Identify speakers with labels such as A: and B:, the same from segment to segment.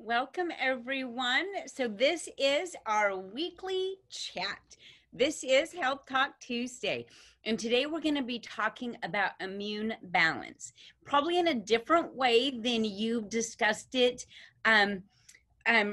A: Welcome, everyone. So, this is our weekly chat. This is Health Talk Tuesday. And today we're going to be talking about immune balance, probably in a different way than you've discussed it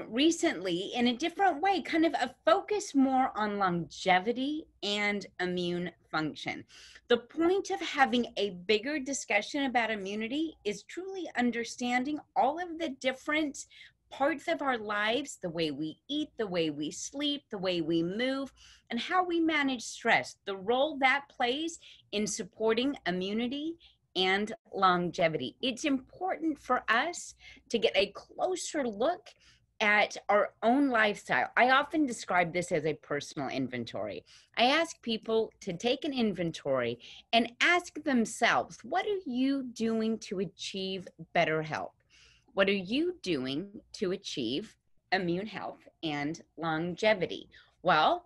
A: recently, in a different way, kind of a focus more on longevity and immune function. The point of having a bigger discussion about immunity is truly understanding all of the different parts of our lives, the way we eat, the way we sleep, the way we move, and how we manage stress, the role that plays in supporting immunity and longevity. It's important for us to get a closer look at our own lifestyle. I often describe this as a personal inventory. I ask people to take an inventory and ask themselves, what are you doing to achieve better health? What are you doing to achieve immune health and longevity? Well,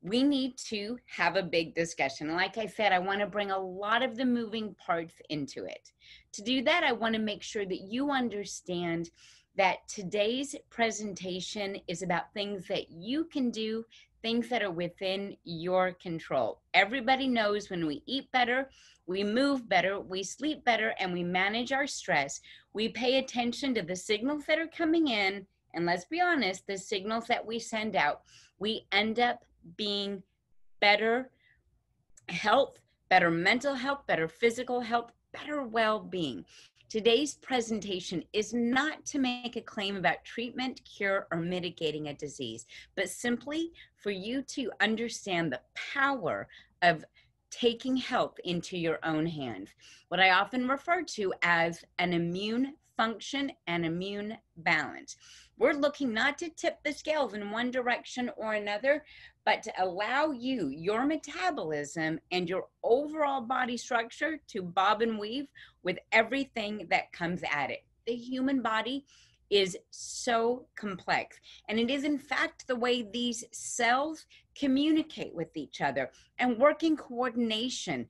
A: we need to have a big discussion. Like I said, I want to bring a lot of the moving parts into it. To do that, I want to make sure that you understand that today's presentation is about things that you can do, things that are within your control. Everybody knows when we eat better, we move better, we sleep better, and we manage our stress, we pay attention to the signals that are coming in, and let's be honest, the signals that we send out, we end up being better health, better mental health, better physical health, better well-being. Today's presentation is not to make a claim about treatment, cure, or mitigating a disease, but simply for you to understand the power of taking health into your own hands. What I often refer to as an immune function and immune balance. We're looking not to tip the scales in one direction or another, but to allow you, your metabolism, and your overall body structure to bob and weave with everything that comes at it. The human body is so complex, and it is in fact the way these cells communicate with each other and work in coordination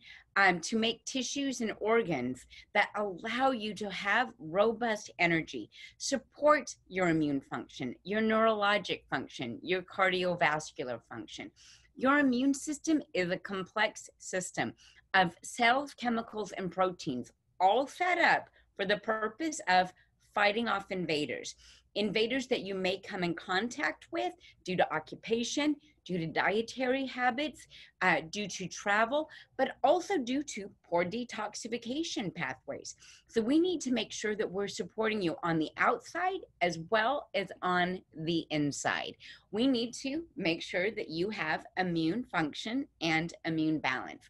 A: to make tissues and organs that allow you to have robust energy, support your immune function, your neurologic function, your cardiovascular function. Your immune system is a complex system of cells, chemicals, and proteins, all set up for the purpose of fighting off invaders. Invaders that you may come in contact with due to occupation, due to dietary habits, due to travel, but also due to poor detoxification pathways. So we need to make sure that we're supporting you on the outside as well as on the inside. We need to make sure that you have immune function and immune balance.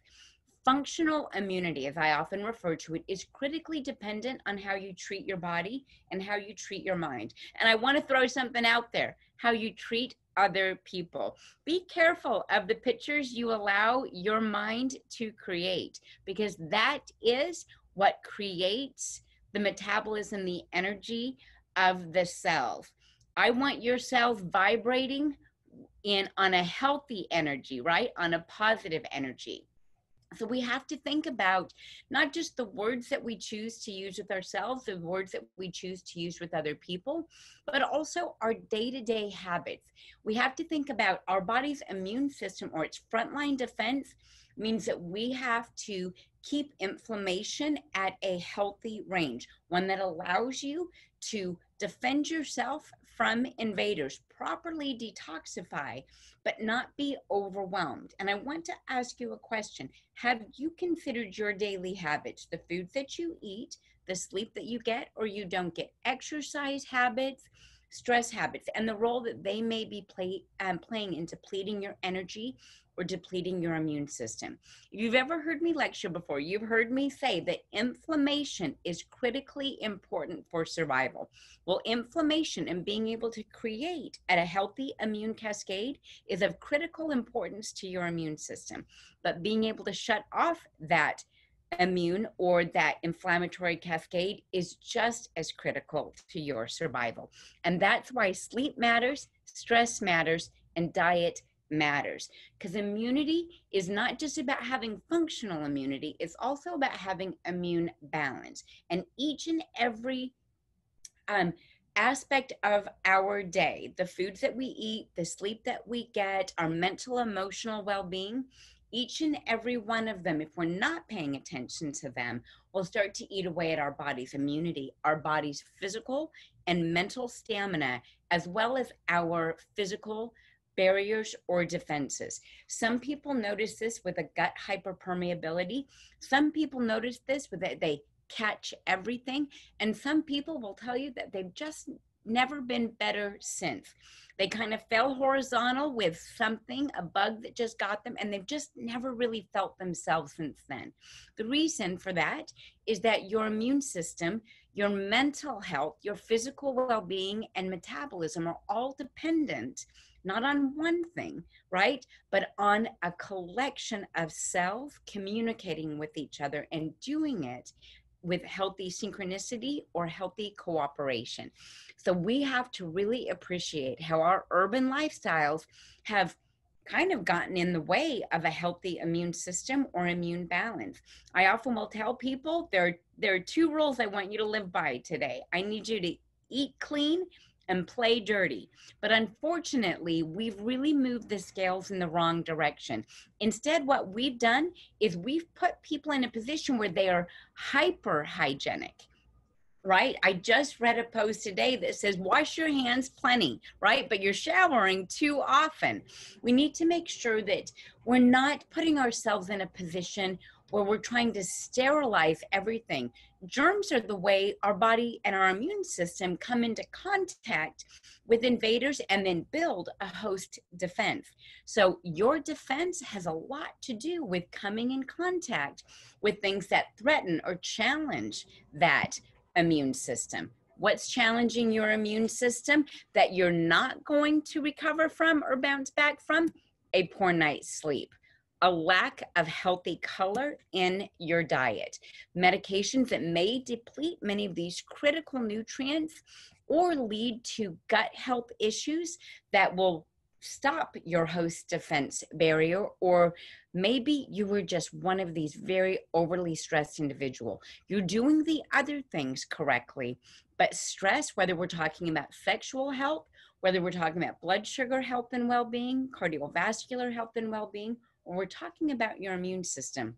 A: Functional immunity, as I often refer to it, is critically dependent on how you treat your body and how you treat your mind. And I want to throw something out there, how you treat other people. Be careful of the pictures you allow your mind to create, because that is what creates the metabolism, the energy of the cells. I want your cells vibrating on a healthy energy, right? On a positive energy. So we have to think about not just the words that we choose to use with ourselves, the words that we choose to use with other people, but also our day-to-day habits. We have to think about our body's immune system, or its frontline defense, means that we have to keep inflammation at a healthy range, one that allows you to defend yourself from invaders, properly detoxify, but not be overwhelmed. And I want to ask you a question. Have you considered your daily habits, the foods that you eat, the sleep that you get or you don't get, exercise habits, stress habits, and the role that they may be playing in depleting your energy or depleting your immune system? If you've ever heard me lecture before, you've heard me say that inflammation is critically important for survival. Well, inflammation and being able to create at a healthy immune cascade is of critical importance to your immune system. But being able to shut off that immune or that inflammatory cascade is just as critical to your survival. And that's why sleep matters, stress matters, and diet matters, because immunity is not just about having functional immunity, it's also about having immune balance. And each and every aspect of our day, the foods that we eat, the sleep that we get, our mental, emotional well being, each and every one of them, if we're not paying attention to them, will start to eat away at our body's immunity, our body's physical and mental stamina, as well as our physical barriers or defenses. Some people notice this with a gut hyperpermeability. Some people notice this with that they catch everything. And some people will tell you that they've just never been better since. They kind of fell horizontal with something, a bug that just got them, and they've just never really felt themselves since then. The reason for that is that your immune system, your mental health, your physical well being, and metabolism are all dependent not on one thing, right? But on a collection of cells communicating with each other and doing it with healthy synchronicity or healthy cooperation. So we have to really appreciate how our urban lifestyles have kind of gotten in the way of a healthy immune system or immune balance. I often will tell people there are two rules I want you to live by today. I need you to eat clean and play dirty. But unfortunately, we've really moved the scales in the wrong direction. Instead, what we've done is we've put people in a position where they are hyper hygienic. Right? I just read a post today that says, wash your hands plenty, right? But you're showering too often. We need to make sure that we're not putting ourselves in a position where we're trying to sterilize everything. Germs are the way our body and our immune system come into contact with invaders and then build a host defense. So your defense has a lot to do with coming in contact with things that threaten or challenge that immune system. What's challenging your immune system that you're not going to recover from or bounce back from? A poor night's sleep, a lack of healthy color in your diet, medications that may deplete many of these critical nutrients or lead to gut health issues that will stop your host defense barrier, or maybe you were just one of these very overly stressed individual. You're doing the other things correctly, but stress, whether we're talking about sexual health, whether we're talking about blood sugar health and well-being, cardiovascular health and well-being, or we're talking about your immune system,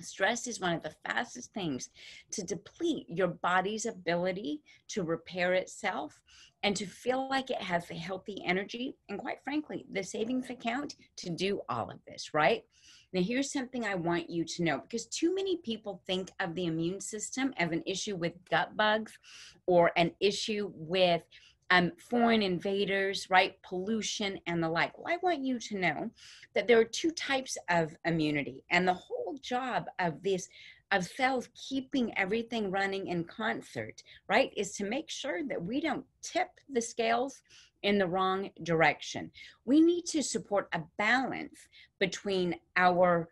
A: stress is one of the fastest things to deplete your body's ability to repair itself and to feel like it has the healthy energy and, quite frankly, the savings account to do all of this, right? Now, here's something I want you to know, because too many people think of the immune system as an issue with gut bugs or an issue with foreign invaders, right? Pollution and the like. Well, I want you to know that there are two types of immunity, and the whole job of this of cells keeping everything running in concert, right, is to make sure that we don't tip the scales in the wrong direction. We need to support a balance between our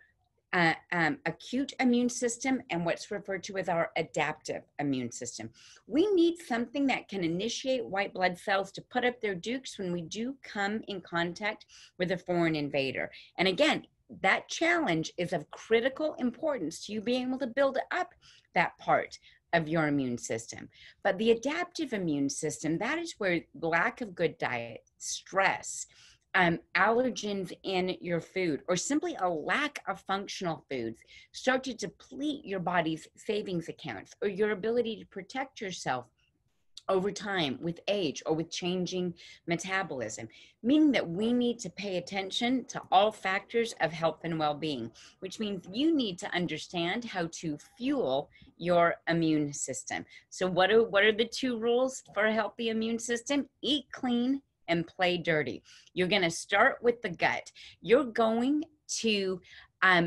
A: acute immune system and what's referred to as our adaptive immune system. We need something that can initiate white blood cells to put up their dukes when we do come in contact with a foreign invader. And again, that challenge is of critical importance to you being able to build up that part of your immune system. But the adaptive immune system, that is where lack of good diet, stress, allergens in your food, or simply a lack of functional foods start to deplete your body's savings accounts or your ability to protect yourself over time with age or with changing metabolism, meaning that we need to pay attention to all factors of health and well-being, which means you need to understand how to fuel your immune system. So what are the two rules for a healthy immune system? Eat clean and play dirty. You're going to start with the gut. You're going to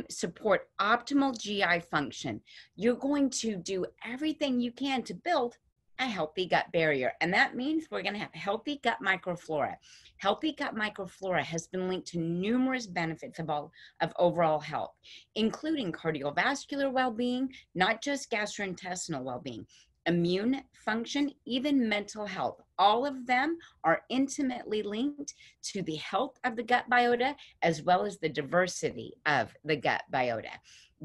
A: support optimal GI function. You're going to do everything you can to build a healthy gut barrier. And that means we're going to have healthy gut microflora. Healthy gut microflora has been linked to numerous benefits of overall health, including cardiovascular well-being, not just gastrointestinal well-being, immune function, even mental health. all of them are intimately linked to the health of the gut biota as well as the diversity of the gut biota.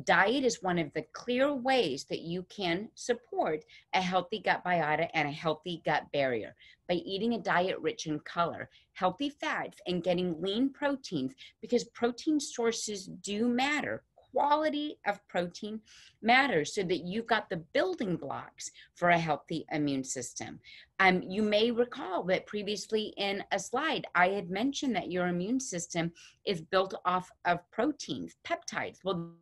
A: Diet is one of the clear ways that you can support a healthy gut biota and a healthy gut barrier by eating a diet rich in color, healthy fats, and getting lean proteins, because protein sources do matter. Quality of protein matters so that you've got the building blocks for a healthy immune system. You may recall that previously in a slide, I had mentioned that your immune system is built off of proteins, peptides. Well,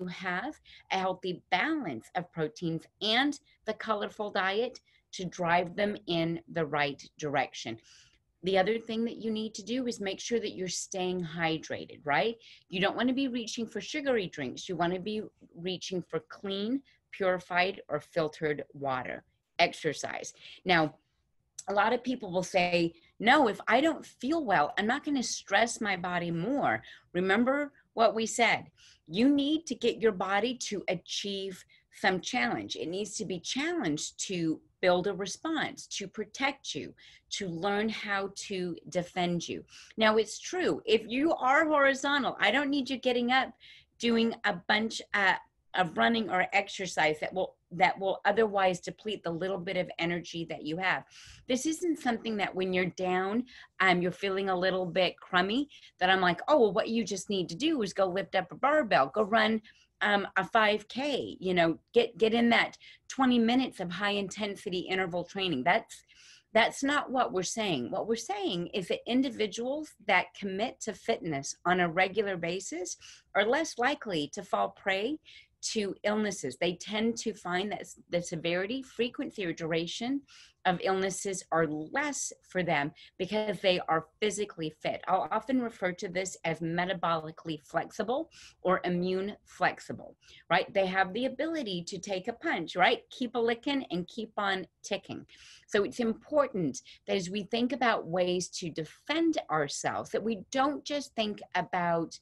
A: you have a healthy balance of proteins and the colorful diet to drive them in the right direction. The other thing that you need to do is make sure that you're staying hydrated, right? You don't want to be reaching for sugary drinks. You want to be reaching for clean, purified, or filtered water. Exercise. Now, a lot of people will say, no, if I don't feel well, I'm not going to stress my body more. Remember what we said. You need to get your body to achieve some challenge. It needs to be challenged to build a response, to protect you, to learn how to defend you. Now, it's true. If you are horizontal, I don't need you getting up doing a bunch of running or exercise that will otherwise deplete the little bit of energy that you have. This isn't something that when you're down, you're feeling a little bit crummy, that I'm like, oh, well, what you just need to do is go lift up a barbell, go run a 5K, get in that 20 minutes of high intensity interval training. That's not what we're saying. What we're saying is that individuals that commit to fitness on a regular basis are less likely to fall prey to illnesses. They tend to find that the severity, frequency, or duration of illnesses are less for them because they are physically fit. I'll often refer to this as metabolically flexible or immune flexible, right? They have the ability to take a punch, right? Keep a licking and keep on ticking. So it's important that as we think about ways to defend ourselves, that we don't just think about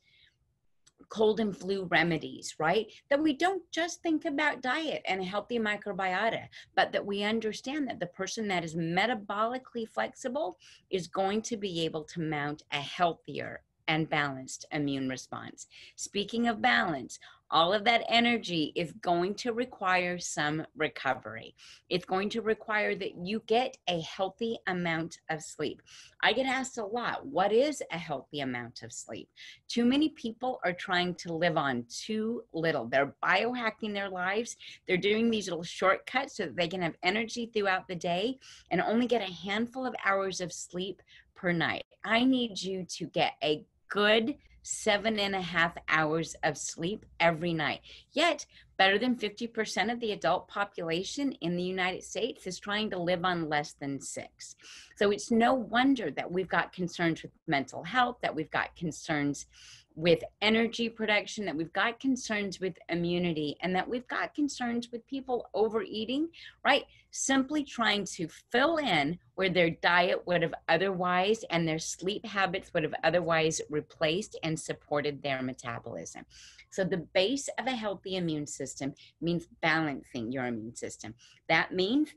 A: cold and flu remedies, right? That we don't just think about diet and a healthy microbiota, but that we understand that the person that is metabolically flexible is going to be able to mount a healthier and balanced immune response. Speaking of balance, all of that energy is going to require some recovery. It's going to require that you get a healthy amount of sleep. I get asked a lot, what is a healthy amount of sleep? Too many people are trying to live on too little. They're biohacking their lives. They're doing these little shortcuts so that they can have energy throughout the day and only get a handful of hours of sleep per night. I need you to get a good 7.5 hours of sleep every night. Yet, better than 50% of the adult population in the United States is trying to live on less than 6. So it's no wonder that we've got concerns with mental health, that we've got concerns with energy production, that we've got concerns with immunity, and that we've got concerns with people overeating, right? Simply trying to fill in where their diet would have otherwise and their sleep habits would have otherwise replaced and supported their metabolism. So the base of a healthy immune system means balancing your immune system. That means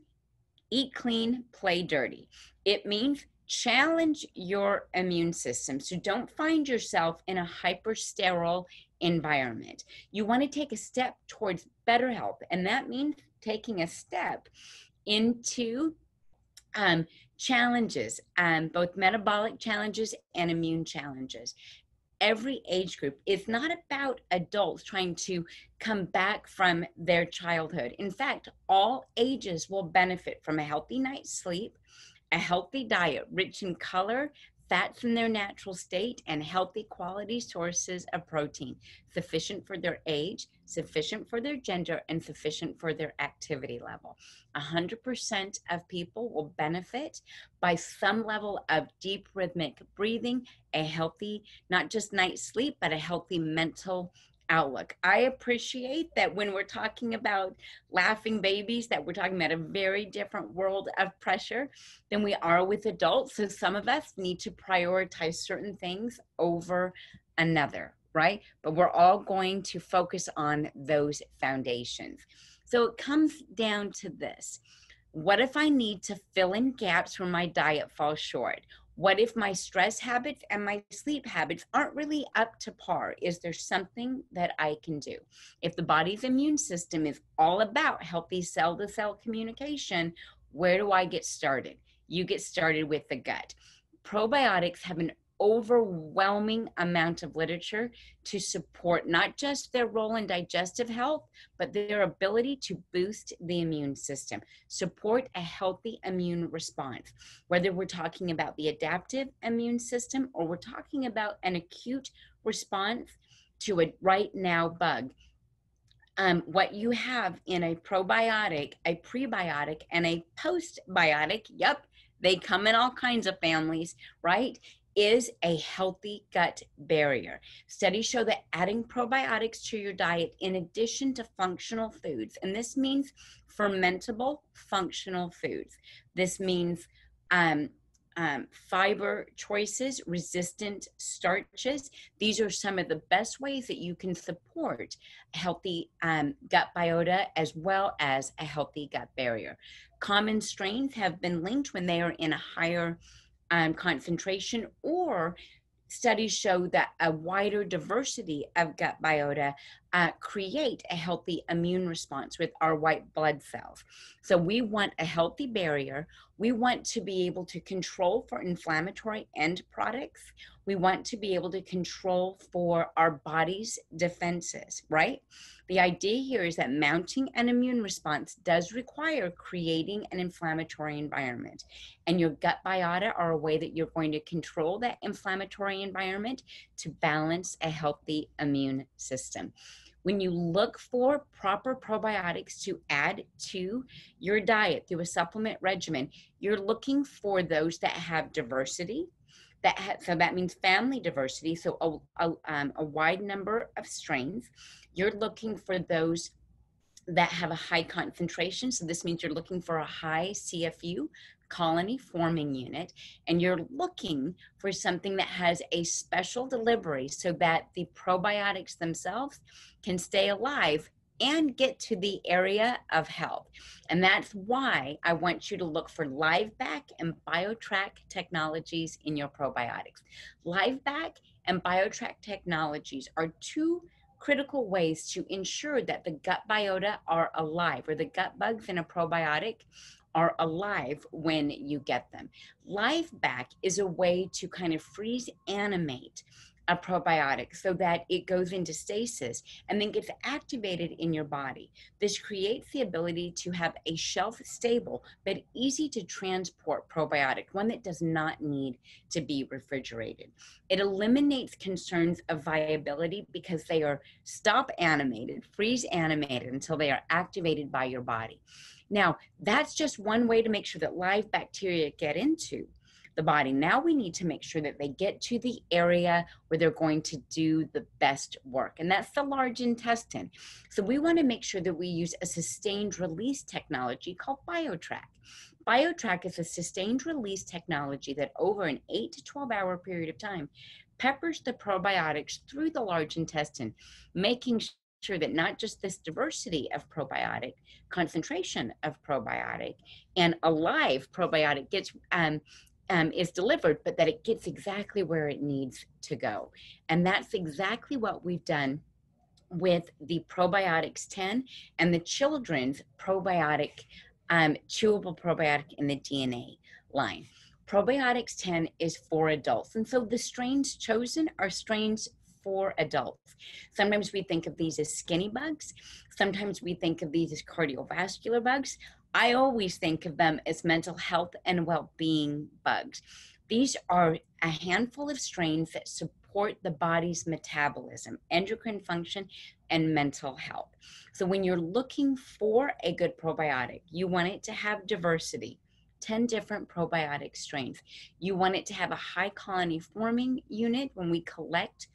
A: eat clean, play dirty. It means challenge your immune system. So don't find yourself in a hyper-sterile environment. You want to take a step towards better health, and that means taking a step into challenges, both metabolic challenges and immune challenges. Every age group. It's not about adults trying to come back from their childhood. In fact, all ages will benefit from a healthy night's sleep, a healthy diet rich in color, fats in their natural state, and healthy quality sources of protein, sufficient for their age, sufficient for their gender, and sufficient for their activity level. 100% of people will benefit by some level of deep rhythmic breathing, a healthy, not just night's sleep, but a healthy mental outlook. I appreciate that when we're talking about laughing babies, that we're talking about a very different world of pressure than we are with adults. So some of us need to prioritize certain things over another, right? But we're all going to focus on those foundations. So it comes down to this. What if I need to fill in gaps where my diet falls short? What if my stress habits and my sleep habits aren't really up to par? Is there something that I can do? If the body's immune system is all about healthy cell to cell communication, where do I get started? You get started with the gut. Probiotics have an overwhelming amount of literature to support not just their role in digestive health, but their ability to boost the immune system, support a healthy immune response. Whether we're talking about the adaptive immune system or we're talking about an acute response to a right now bug, what you have in a probiotic, a prebiotic, and a postbiotic, yep, they come in all kinds of families, right? Is a healthy gut barrier. Studies show that adding probiotics to your diet, in addition to functional foods, and this means fermentable functional foods. This means um, fiber choices, resistant starches. These are some of the best ways that you can support a healthy gut biota as well as a healthy gut barrier. Common strains have been linked when they are in a higher concentration, or studies show that a wider diversity of gut biota create a healthy immune response with our white blood cells. So we want a healthy barrier. We want to be able to control for inflammatory end products. We want to be able to control for our body's defenses, right? The idea here is that mounting an immune response does require creating an inflammatory environment. And your gut biota are a way that you're going to control that inflammatory environment to balance a healthy immune system. When you look for proper probiotics to add to your diet through a supplement regimen, you're looking for those that have diversity. So that means family diversity, so a wide number of strains. You're looking for those that have a high concentration. So this means you're looking for a high CFU, colony forming unit, and you're looking for something that has a special delivery so that the probiotics themselves can stay alive and get to the area of health. And that's why I want you to look for LiveBack and BioTrack technologies in your probiotics. LiveBack and BioTrack technologies are two critical ways to ensure that the gut biota are alive, or the gut bugs in a probiotic are alive when you get them. LiveBack is a way to kind of freeze animate a probiotic so that it goes into stasis and then gets activated in your body. This creates the ability to have a shelf stable but easy to transport probiotic, one that does not need to be refrigerated. It eliminates concerns of viability because they are stop animated, freeze animated until they are activated by your body. Now, that's just one way to make sure that live bacteria get into the body. Now we need to make sure that they get to the area where they're going to do the best work, and that's the large intestine. So we want to make sure that we use a sustained release technology called BioTrack. BioTrack is a sustained release technology that over an 8 to 12 hour period of time peppers the probiotics through the large intestine, making sure that not just this diversity of probiotic, concentration of probiotic, and a live probiotic gets is delivered, but that it gets exactly where it needs to go. And that's exactly what we've done with the Probiotics 10 and the children's probiotic, chewable probiotic in the DNA line. Probiotics 10 is for adults. And so the strains chosen are strains for adults. Sometimes we think of these as skinny bugs. Sometimes we think of these as cardiovascular bugs. I always think of them as mental health and well-being bugs. These are a handful of strains that support the body's metabolism, endocrine function, and mental health. So when you're looking for a good probiotic, you want it to have diversity, 10 different probiotic strains. You want it to have a high colony forming unit when we collect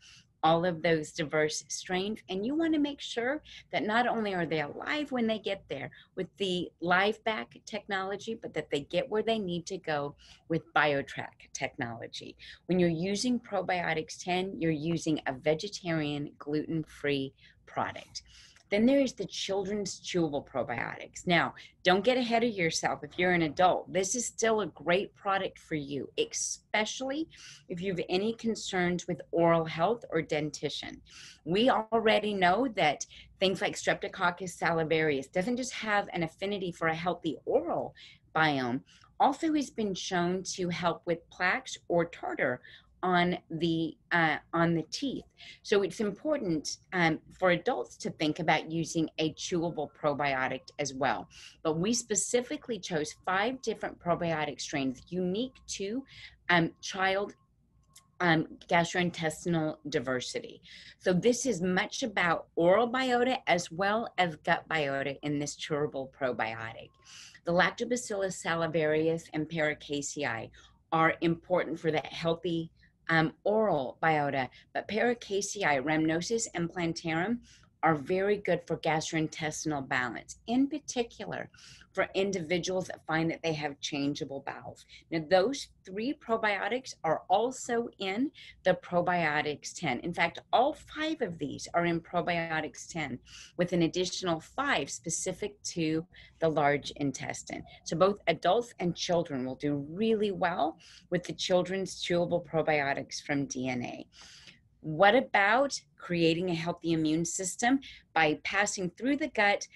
A: all of those diverse strains, and you want to make sure that not only are they alive when they get there with the LiveBack technology, but that they get where they need to go with BioTrack technology. When you're using Probiotics 10, you're using a vegetarian, gluten-free product. Then there is the children's chewable probiotics. Now, don't get ahead of yourself if you're an adult. This is still a great product for you, especially if you have any concerns with oral health or dentition. We already know that things like Streptococcus salivarius doesn't just have an affinity for a healthy oral biome, also has been shown to help with plaques or tartar on the teeth. So it's important for adults to think about using a chewable probiotic as well. But we specifically chose 5 different probiotic strains unique to child gastrointestinal diversity. So this is much about oral biota as well as gut biota in this chewable probiotic. The Lactobacillus salivarius and Paracasei are important for that healthy oral biota, but Paracasei, rhamnosus, and plantarum are very good for gastrointestinal balance, in particular for individuals that find that they have changeable bowels. Now, those 3 probiotics are also in the Probiotics 10. In fact, all 5 of these are in Probiotics 10, with an additional 5 specific to the large intestine. So both adults and children will do really well with the children's chewable probiotics from DNA. What about creating a healthy immune system by passing through the gut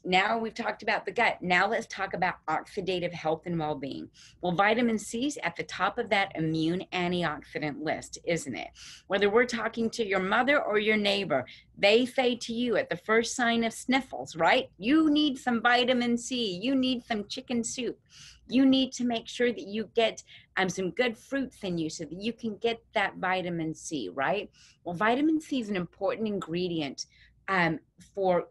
A: now we've talked about the gut. Now let's talk about oxidative health and well-being. Well, vitamin C is at the top of that immune antioxidant list, isn't it? Whether we're talking to your mother or your neighbor, they say to you at the first sign of sniffles, right? You need some vitamin C. You need some chicken soup. You need to make sure that you get some good fruits in you so that you can get that vitamin C, right? Well, vitamin C is an important ingredient for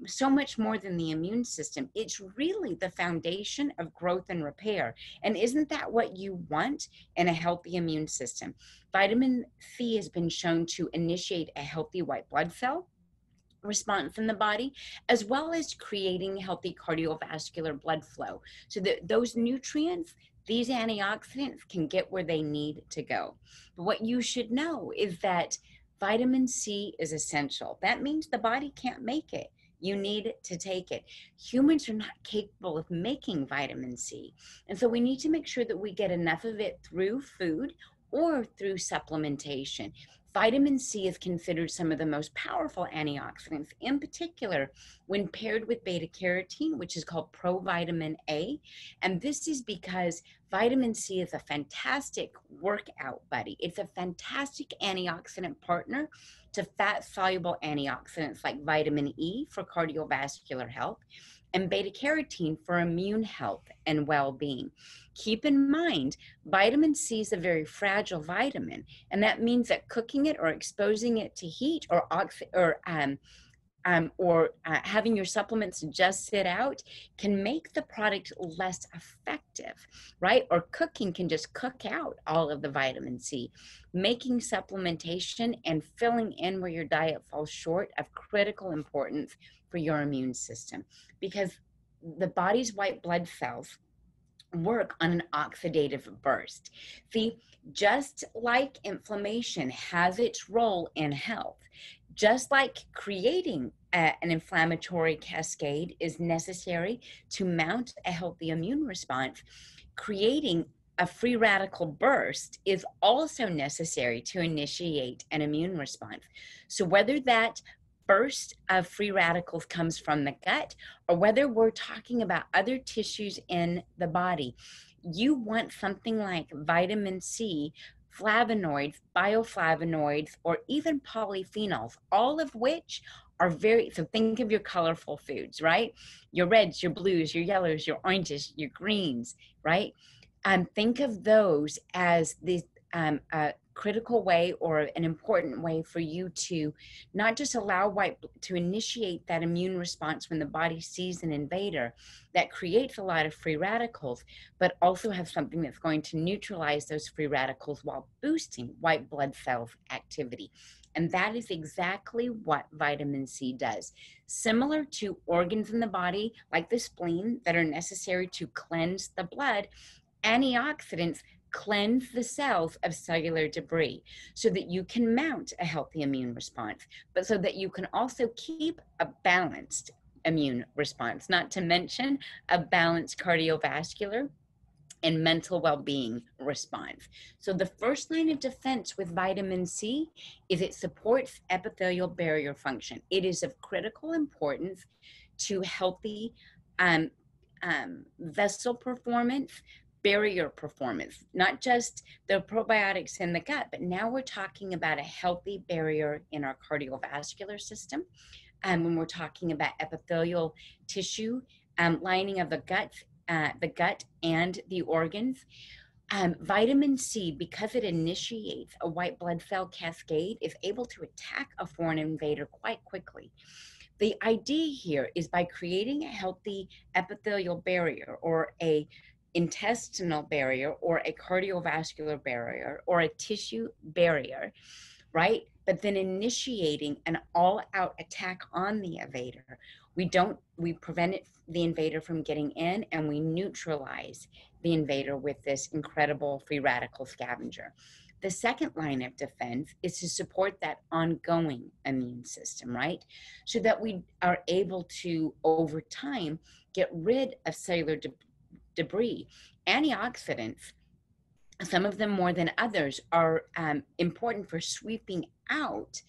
A: so much more than the immune system. It's really the foundation of growth and repair. And isn't that what you want in a healthy immune system? Vitamin C has been shown to initiate a healthy white blood cell response in the body, as well as creating healthy cardiovascular blood flow. So that those nutrients, these antioxidants, can get where they need to go. But what you should know is that vitamin C is essential. That means the body can't make it. You need to take it. Humans are not capable of making vitamin C. And so we need to make sure that we get enough of it through food or through supplementation. Vitamin C is considered some of the most powerful antioxidants, in particular when paired with beta carotene, which is called provitamin A. And this is because vitamin C is a fantastic workout buddy. It's a fantastic antioxidant partner to fat-soluble antioxidants like vitamin E for cardiovascular health and beta carotene for immune health and well-being. Keep in mind, vitamin C is a very fragile vitamin, and that means that cooking it or exposing it to heat or having your supplements just sit out can make the product less effective, right? Or cooking can just cook out all of the vitamin C, making supplementation and filling in where your diet falls short of critical importance for your immune system, because the body's white blood cells work on an oxidative burst. See, just like inflammation has its role in health, just like creating an inflammatory cascade is necessary to mount a healthy immune response, creating a free radical burst is also necessary to initiate an immune response. So whether that burst of free radicals comes from the gut or whether we're talking about other tissues in the body, you want something like vitamin C, flavonoids, bioflavonoids, or even polyphenols, all of which are so think of your colorful foods, right? Your reds, your blues, your yellows, your oranges, your greens, right? Think of those as the critical way or an important way for you to not just allow to initiate that immune response when the body sees an invader that creates a lot of free radicals, but also have something that's going to neutralize those free radicals while boosting white blood cell activity. And that is exactly what vitamin C does. Similar to organs in the body, like the spleen, that are necessary to cleanse the blood, antioxidants cleanse the cells of cellular debris so that you can mount a healthy immune response, but so that you can also keep a balanced immune response, not to mention a balanced cardiovascular and mental well-being response. So the first line of defense with vitamin C is it supports epithelial barrier function. It is of critical importance to healthy um, vessel performance, barrier performance, not just the probiotics in the gut, but now we're talking about a healthy barrier in our cardiovascular system. When we're talking about epithelial tissue, lining of the gut and the organs. Vitamin C, because it initiates a white blood cell cascade, is able to attack a foreign invader quite quickly. The idea here is by creating a healthy epithelial barrier or a intestinal barrier or a cardiovascular barrier or a tissue barrier, right? But then initiating an all-out attack on the invader. We prevent the invader from getting in, and we neutralize the invader with this incredible free radical scavenger. The second line of defense is to support that ongoing immune system, right? So that we are able to, over time, get rid of cellular debris. Antioxidants, some of them more than others, are important for sweeping out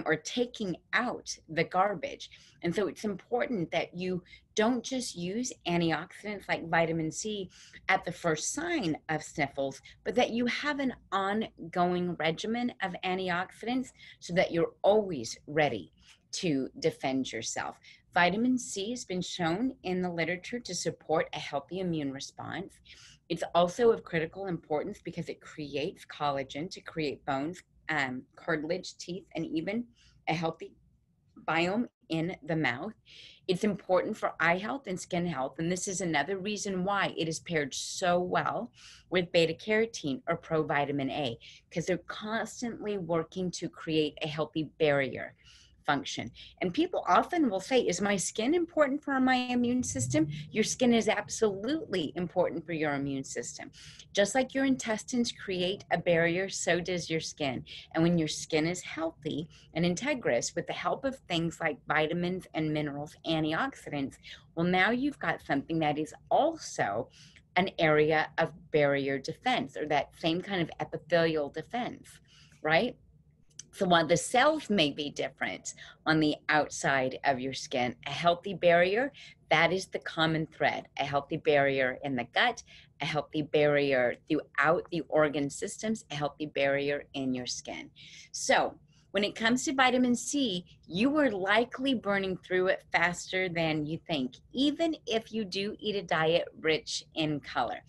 A: or taking out the garbage. And so it's important that you don't just use antioxidants like vitamin C at the first sign of sniffles, but that you have an ongoing regimen of antioxidants so that you're always ready to defend yourself. Vitamin C has been shown in the literature to support a healthy immune response. It's also of critical importance because it creates collagen to create bones, cartilage, teeth, and even a healthy biome in the mouth. It's important for eye health and skin health, and this is another reason why it is paired so well with beta carotene or provitamin A, because they're constantly working to create a healthy barrier function. And people often will say, is my skin important for my immune system? Your skin is absolutely important for your immune system. Just like your intestines create a barrier, so does your skin. And when your skin is healthy and integrous with the help of things like vitamins and minerals, antioxidants, well, now you've got something that is also an area of barrier defense, or that same kind of epithelial defense, right? So while the cells may be different on the outside of your skin, a healthy barrier, that is the common thread. A healthy barrier in the gut, a healthy barrier throughout the organ systems, a healthy barrier in your skin. So when it comes to vitamin C, you are likely burning through it faster than you think, even if you do eat a diet rich in color.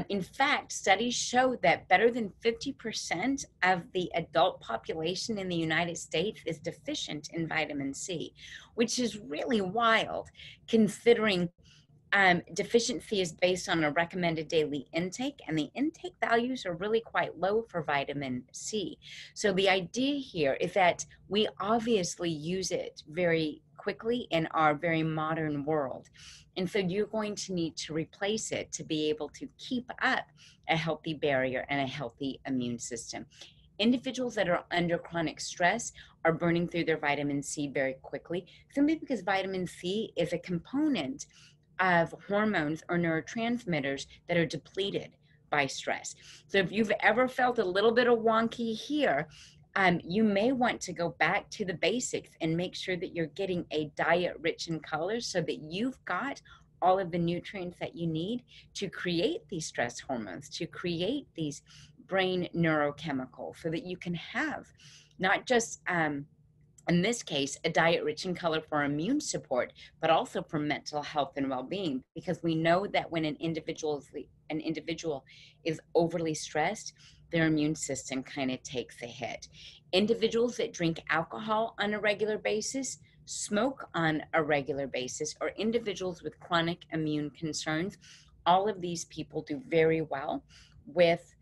A: In fact, studies show that better than 50% of the adult population in the United States is deficient in vitamin C, which is really wild considering deficiency is based on a recommended daily intake, and the intake values are really quite low for vitamin C. So the idea here is that we obviously use it very quickly in our very modern world. And so you're going to need to replace it to be able to keep up a healthy barrier and a healthy immune system. Individuals that are under chronic stress are burning through their vitamin C very quickly, simply because vitamin C is a component of hormones or neurotransmitters that are depleted by stress. So if you've ever felt a little bit of wonky here, you may want to go back to the basics and make sure that you're getting a diet rich in colors so that you've got all of the nutrients that you need to create these stress hormones, to create these brain neurochemicals, so that you can have not just in this case, a diet rich in color for immune support, but also for mental health and well-being, because we know that when an individual is overly stressed, their immune system kind of takes a hit. Individuals that drink alcohol on a regular basis, smoke on a regular basis, or individuals with chronic immune concerns, all of these people do very well with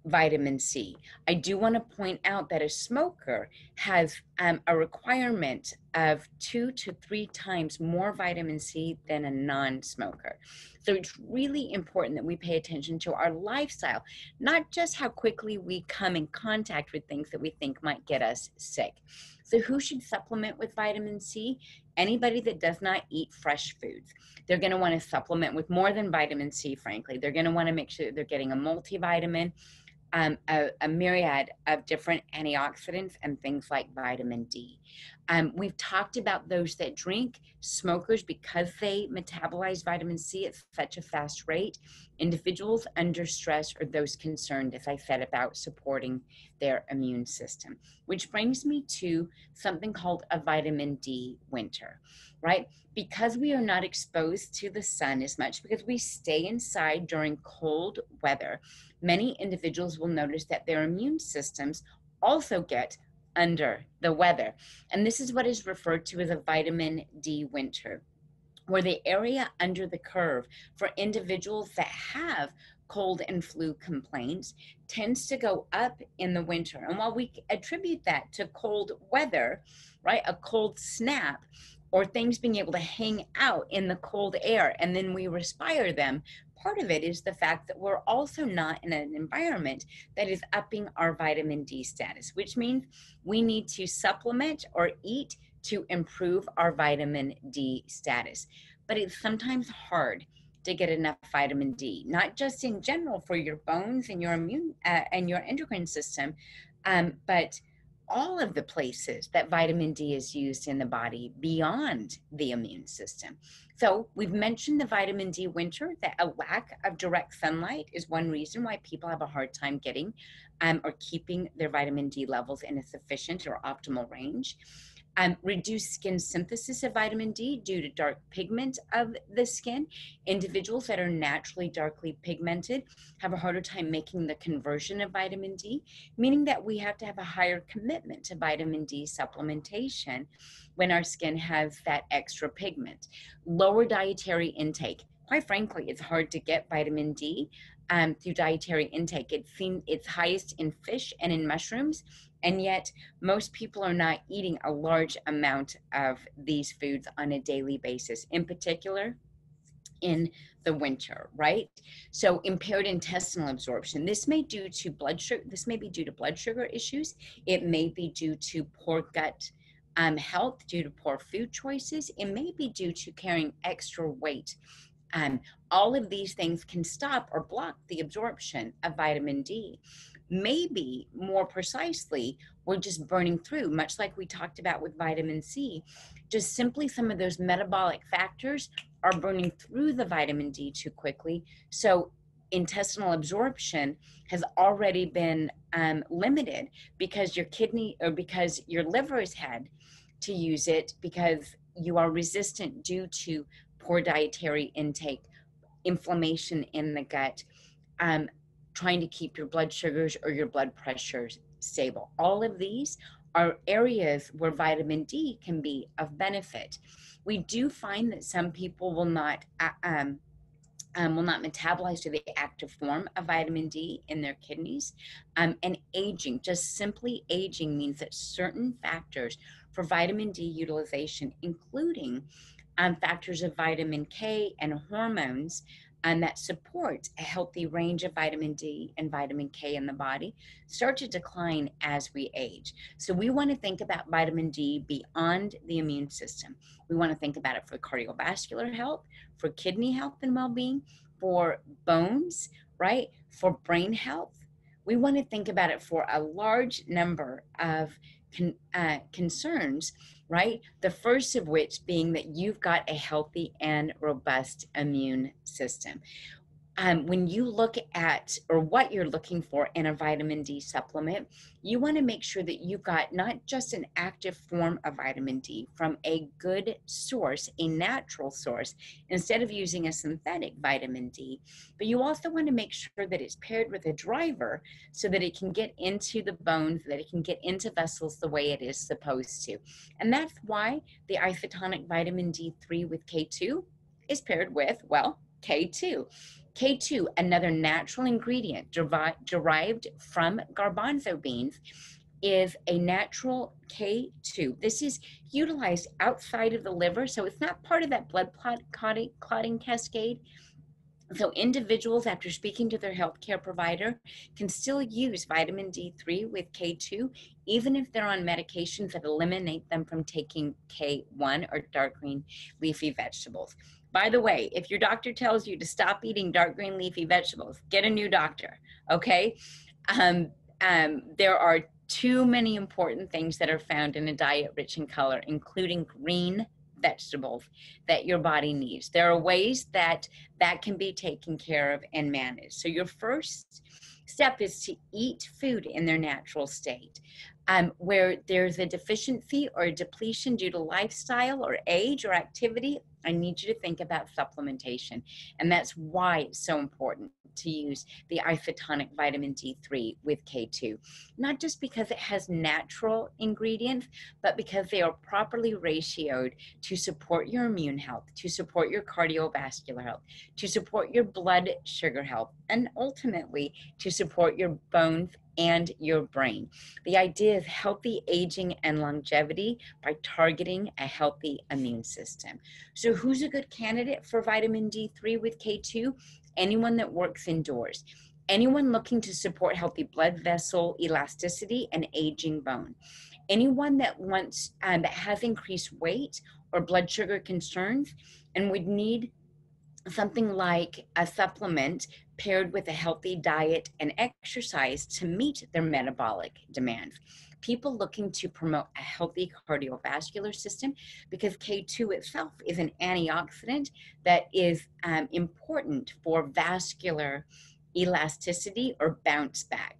A: vitamin C. I do want to point out that a smoker has a requirement of 2 to 3 times more vitamin C than a non-smoker. So it's really important that we pay attention to our lifestyle, not just how quickly we come in contact with things that we think might get us sick. So who should supplement with vitamin C? Anybody that does not eat fresh foods. They're going to want to supplement with more than vitamin C, frankly. They're going to want to make sure that they're getting a multivitamin, a myriad of different antioxidants and things like vitamin D. We've talked about those that drink, smokers, because they metabolize vitamin C at such a fast rate. Individuals under stress or those concerned, as I said, about supporting their immune system, which brings me to something called a vitamin D winter, right? Because we are not exposed to the sun as much, because we stay inside during cold weather, many individuals will notice that their immune systems also get under the weather. And this is what is referred to as a vitamin D winter, where the area under the curve for individuals that have cold and flu complaints tends to go up in the winter. And while we attribute that to cold weather, right, a cold snap, or things being able to hang out in the cold air and then we respire them, part of it is the fact that we're also not in an environment that is upping our vitamin D status, which means we need to supplement or eat to improve our vitamin D status. But it's sometimes hard to get enough vitamin D, not just in general for your bones and your immune and your endocrine system, but all of the places that vitamin D is used in the body beyond the immune system. So we've mentioned the vitamin D winter, that a lack of direct sunlight is one reason why people have a hard time getting or keeping their vitamin D levels in a sufficient or optimal range. Reduced skin synthesis of vitamin D due to dark pigment of the skin. Individuals that are naturally darkly pigmented have a harder time making the conversion of vitamin D, meaning that we have to have a higher commitment to vitamin D supplementation when our skin has that extra pigment. Lower dietary intake. Quite frankly, it's hard to get vitamin D through dietary intake. It's highest in fish and in mushrooms, and yet most people are not eating a large amount of these foods on a daily basis, in particular in the winter, right? So impaired intestinal absorption. This may be due to blood sugar issues. It may be due to poor gut health, due to poor food choices. It may be due to carrying extra weight. All of these things can stop or block the absorption of vitamin D. Maybe more precisely, we're just burning through, much like we talked about with vitamin C. Just simply some of those metabolic factors are burning through the vitamin D too quickly. So intestinal absorption has already been limited because your kidney or because your liver has had to use it because you are resistant due to poor dietary intake, inflammation in the gut, trying to keep your blood sugars or your blood pressures stable. All of these are areas where vitamin D can be of benefit. We do find that some people will not metabolize to the active form of vitamin D in their kidneys. And aging, just simply aging, means that certain factors for vitamin D utilization, including factors of vitamin K and hormones, and that support a healthy range of vitamin D and vitamin K in the body, start to decline as we age. So we want to think about vitamin D beyond the immune system. We want to think about it for cardiovascular health, for kidney health and well-being, for bones, right? For brain health. We want to think about it for a large number of concerns, right? The first of which being that you've got a healthy and robust immune system. When you look at or what you're looking for in a vitamin D supplement, you want to make sure that you've got not just an active form of vitamin D from a good source, a natural source, instead of using a synthetic vitamin D, but you also want to make sure that it's paired with a driver so that it can get into the bones, that it can get into vessels the way it is supposed to. And that's why the isotonic vitamin D3 with K2 is paired with, well, K2. K2, another natural ingredient derived from garbanzo beans, is a natural K2. This is utilized outside of the liver, so it's not part of that blood clotting cascade. So individuals, after speaking to their healthcare provider, can still use vitamin D3 with K2, even if they're on medications that eliminate them from taking K1 or dark green leafy vegetables. By the way, if your doctor tells you to stop eating dark green leafy vegetables, get a new doctor, okay? There are too many important things that are found in a diet rich in color, including green vegetables that your body needs. There are ways that can be taken care of and managed. So your first step is to eat food in their natural state. Where there's a deficiency or a depletion due to lifestyle or age or activity, I need you to think about supplementation. And that's why it's so important to use the isotonic vitamin D3 with K2. Not just because it has natural ingredients, but because they are properly ratioed to support your immune health, to support your cardiovascular health, to support your blood sugar health, and ultimately to support your bones and your brain. The idea is healthy aging and longevity by targeting a healthy immune system. So who's a good candidate for vitamin D3 with K2? Anyone that works indoors. Anyone looking to support healthy blood vessel elasticity and aging bone. Anyone that wants that has increased weight or blood sugar concerns and would need something like a supplement paired with a healthy diet and exercise to meet their metabolic demands. People looking to promote a healthy cardiovascular system, because K2 itself is an antioxidant that is important for vascular elasticity or bounce back.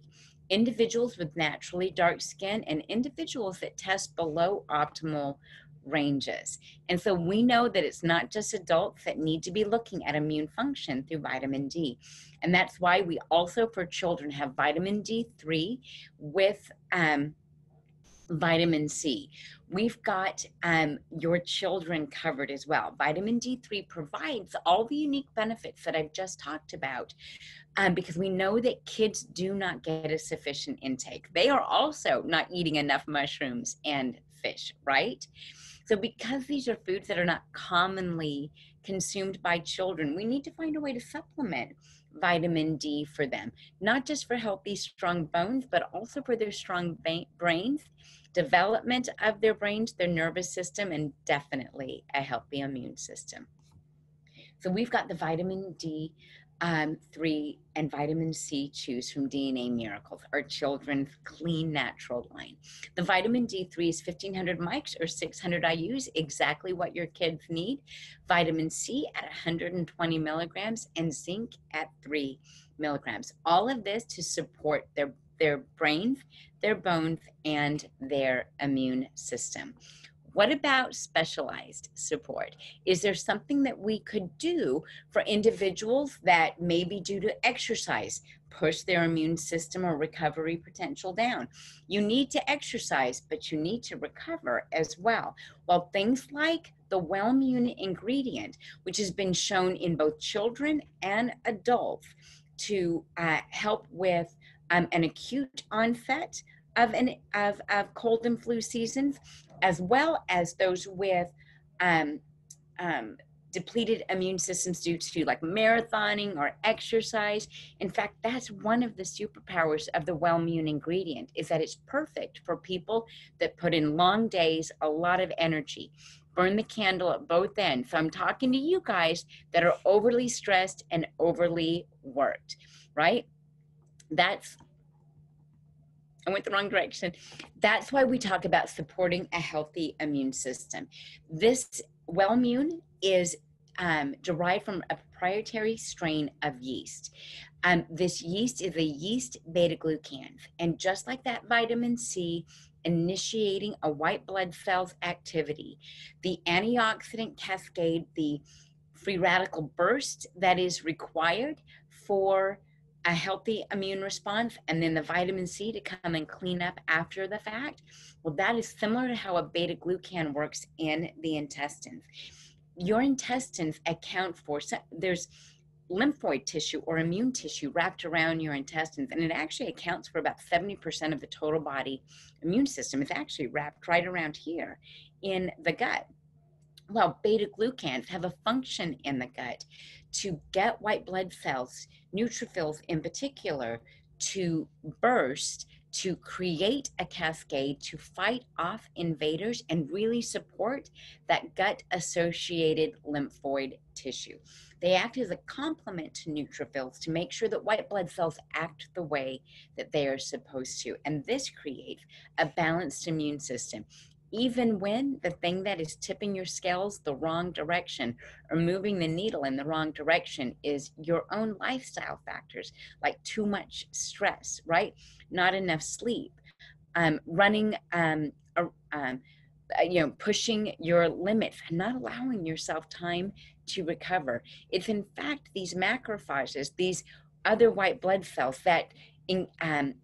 A: Individuals with naturally dark skin and individuals that test below optimal ranges. And so we know that it's not just adults that need to be looking at immune function through vitamin D. And that's why we also, for children, have vitamin D3 with vitamin C. We've got your children covered as well. Vitamin D3 provides all the unique benefits that I've just talked about, because we know that kids do not get a sufficient intake. They are also not eating enough mushrooms and fish, right? So because these are foods that are not commonly consumed by children, we need to find a way to supplement vitamin D for them, not just for healthy, strong bones, but also for their strong brains, development of their brains, their nervous system, and definitely a healthy immune system. So we've got the vitamin D 3 and vitamin C Chews from DNA Miracles, our children's clean natural line. The vitamin D3 is 1500 mics or 600 IUs, exactly what your kids need. Vitamin C at 120 milligrams and zinc at 3 milligrams. All of this to support their brains, their bones, and their immune system. What about specialized support? Is there something that we could do for individuals that maybe due to exercise push their immune system or recovery potential down? You need to exercise, but you need to recover as well. Well, things like the Wellmune ingredient, which has been shown in both children and adults to help with an acute onset of cold and flu seasons, as well as those with depleted immune systems due to like marathoning or exercise. In fact, that's one of the superpowers of the Wellmune ingredient, is that it's perfect for people that put in long days, a lot of energy, burn the candle at both ends. So I'm talking to you guys that are overly stressed and overly worked, right? I went the wrong direction. That's why we talk about supporting a healthy immune system. This Wellmune is derived from a proprietary strain of yeast. This yeast is a yeast beta-glucan. And just like that vitamin C initiating a white blood cells activity, the antioxidant cascade, the free radical burst that is required for a healthy immune response, and then the vitamin C to come and clean up after the fact. Well, that is similar to how a beta glucan works in the intestines. Your intestines account for, there's lymphoid tissue or immune tissue wrapped around your intestines, and it actually accounts for about 70% of the total body immune system. It's actually wrapped right around here in the gut. Well, beta glucans have a function in the gut to get white blood cells, neutrophils in particular, to burst, to create a cascade, to fight off invaders and really support that gut associated lymphoid tissue. They act as a complement to neutrophils to make sure that white blood cells act the way that they are supposed to. And this creates a balanced immune system. Even when the thing that is tipping your scales the wrong direction or moving the needle in the wrong direction is your own lifestyle factors, like too much stress, right? Not enough sleep, running, pushing your limits, not allowing yourself time to recover. It's in fact these macrophages, these other white blood cells that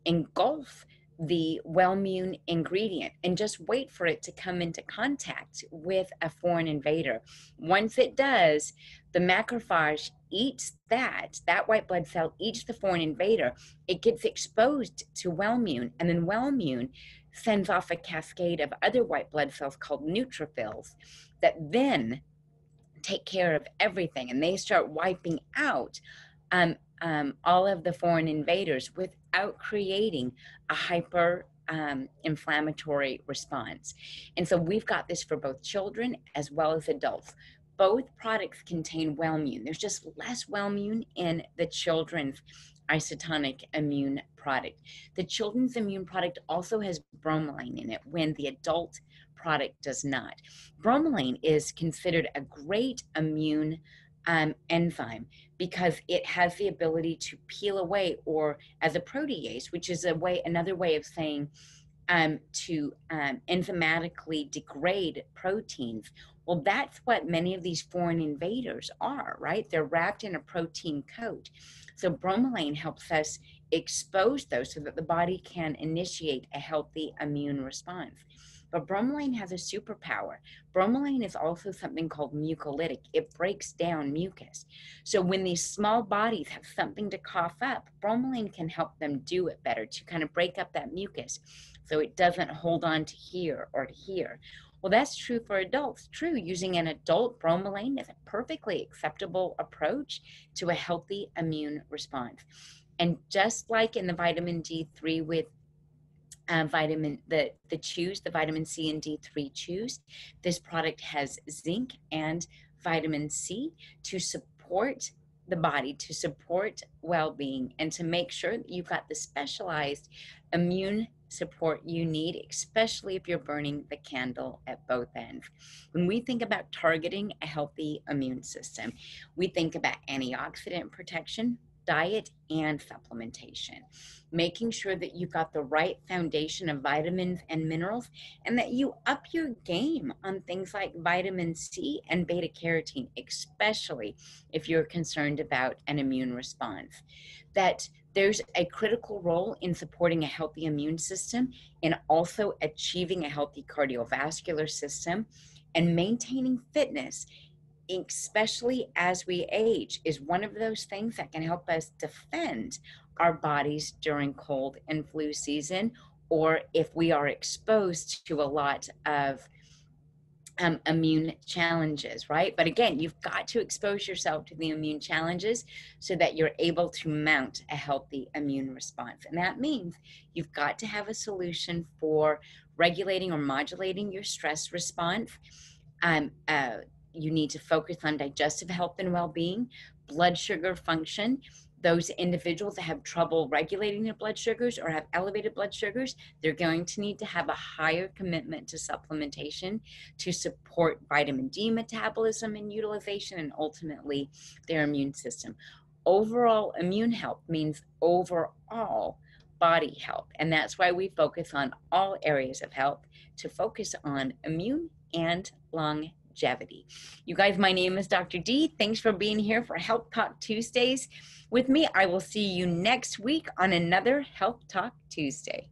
A: engulf the well-immune ingredient and just wait for it to come into contact with a foreign invader. Once it does, the macrophage eats that white blood cell eats the foreign invader. It gets exposed to well-immune, and then well-immune sends off a cascade of other white blood cells called neutrophils that then take care of everything, and they start wiping out all of the foreign invaders without creating a hyper inflammatory response. And so we've got this for both children as well as adults. Both products contain well-immune. There's just less well-immune in the children's isotonic immune product. The children's immune product also has bromelain in it when the adult product does not. Bromelain is considered a great immune enzyme because it has the ability to peel away, or as a protease, which is another way of saying to enzymatically degrade proteins. Well, that's what many of these foreign invaders are, right? They're wrapped in a protein coat. So bromelain helps us expose those so that the body can initiate a healthy immune response. But bromelain has a superpower. Bromelain is also something called mucolytic. It breaks down mucus. So when these small bodies have something to cough up, bromelain can help them do it better, to kind of break up that mucus so it doesn't hold on to here or to here. Well, that's true for adults. True, using an adult bromelain is a perfectly acceptable approach to a healthy immune response. And just like in the vitamin D3 with the chews, the vitamin C and D3 chews, this product has zinc and vitamin C to support the body, to support well-being, and to make sure that you've got the specialized immune support you need, especially if you're burning the candle at both ends. When we think about targeting a healthy immune system, we think about antioxidant protection, diet, and supplementation, making sure that you've got the right foundation of vitamins and minerals, and that you up your game on things like vitamin C and beta carotene, especially if you're concerned about an immune response. That there's a critical role in supporting a healthy immune system and also achieving a healthy cardiovascular system, and maintaining fitness, especially as we age, is one of those things that can help us defend our bodies during cold and flu season, or if we are exposed to a lot of immune challenges, right? But again, you've got to expose yourself to the immune challenges so that you're able to mount a healthy immune response. And that means you've got to have a solution for regulating or modulating your stress response. You need to focus on digestive health and well-being, blood sugar function. Those individuals that have trouble regulating their blood sugars or have elevated blood sugars, they're going to need to have a higher commitment to supplementation to support vitamin D metabolism and utilization, and ultimately their immune system. Overall immune health means overall body health, and that's why we focus on all areas of health to focus on immune and longevity. You guys, my name is Dr. D. Thanks for being here for Health Talk Tuesdays with me. I will see you next week on another Health Talk Tuesday.